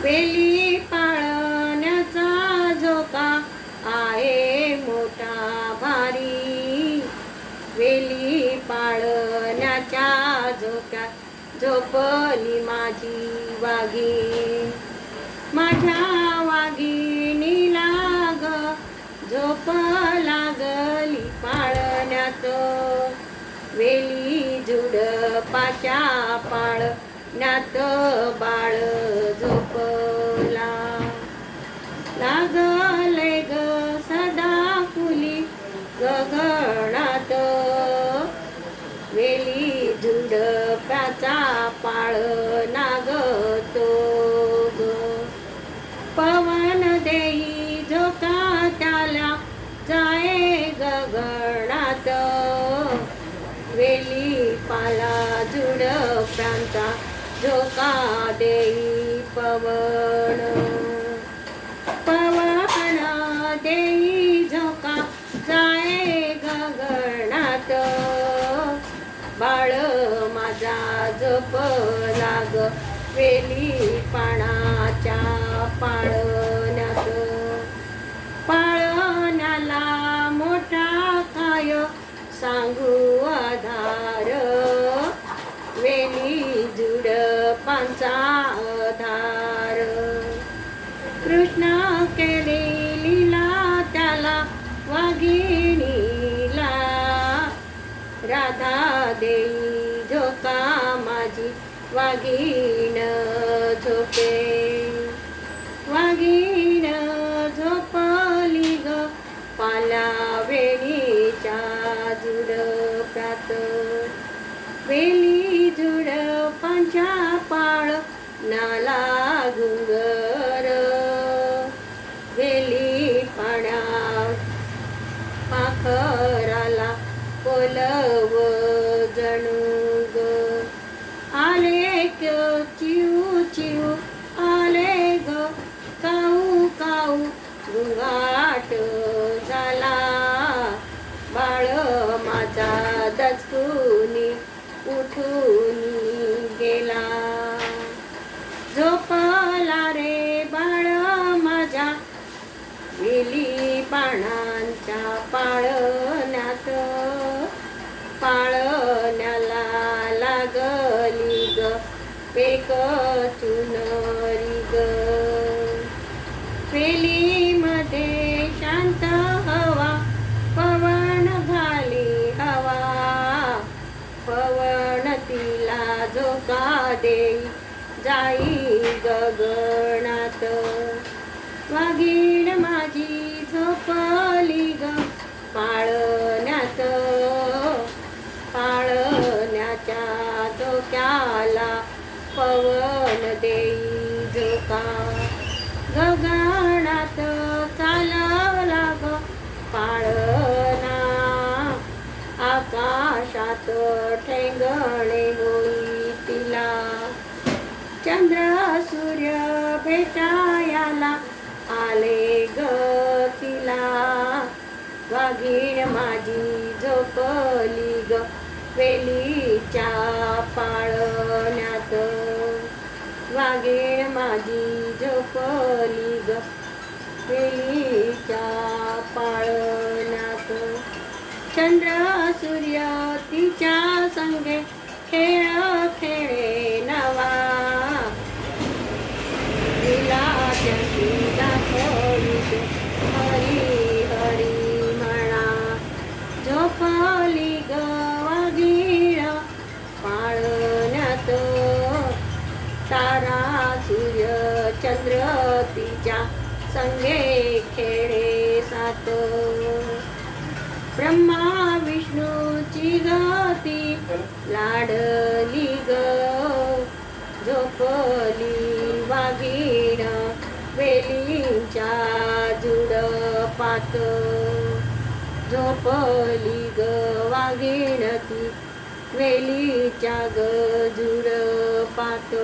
वेली पाळण्याचा झोका आहे मोठा भारी. वेली पाळण्याच्या झोक्यात झोपली माझी वाघीण. माझ्या वाघिणीला ग झोप लागली पाळण्यात. वेली झुडपाच्या पाळण्यात बाळ झोपला. लागले ग सदा फुली गगनात. वेली झुडपाचा पाळणा ग तो ग. पवन देई झोका त्याला जाये गगनात. वेली पाला झुडपांचा झोका देई पवन. पवन देई झोका जाये गगनात. बाळ माझा झोपला ग वेली पानाच्या पाळण्यात. पाळण्याला मोठा काय सांगू आधार. वेली झुडपांचा आधार. कृष्ण केली लीला त्याला वाघिणीला. राधा देई झोका माझी वाघीण झोपे. वाघीण झोपली ग पाला वेलीच्या झुडपात. वेली झुडपांच्या पाळण्याला घुंगर. वेली पाण्यात पाखराला बोलव जणू ग. आले ग चिऊ चिऊ आले ग काऊ काऊ गुंगाट झाला. बाळ माझा दचकूनी उठून गेला. झोपला रे बाळ माझ्या वेली पानांच्या पाळण्यात. पाळण्याला लागली ग पेक चुनरी ग. वेलीमध्ये शांत हवा पवन घाली हवा. पवन तिला झोका देई जाई गगनात. वाघीण माझी झोपली ग पाळण्यात. पाळण्याच्या झोक्याला पवन देई झोका. गगनात चालला ग पाळणा. आकाशात ठेंगणे होई तिला. चंद्र सूर्य भेटायाला आले ग तिला. वाघीण माझी झोपली ग वेलीच्या पाळण्यात. वाघीण माझी झोपली ग वेलीच्या पाळण्यात. चंद्र सूर्य तिच्या संगे खेळ खेळे नवा. तिला त्याची दाखवली हरी हरी म्हणा. झोपली ग वाघीण पाळण्यात. तारा सूर्य चंद्र तिच्या संगे खेळे सात. ब्रह्मा विष्णूची गती लाडली ग. झोपली वाघीण वेलींच्या झुडपात. झोपली ग वाघीण ती वेलीच्या ग झुडपात.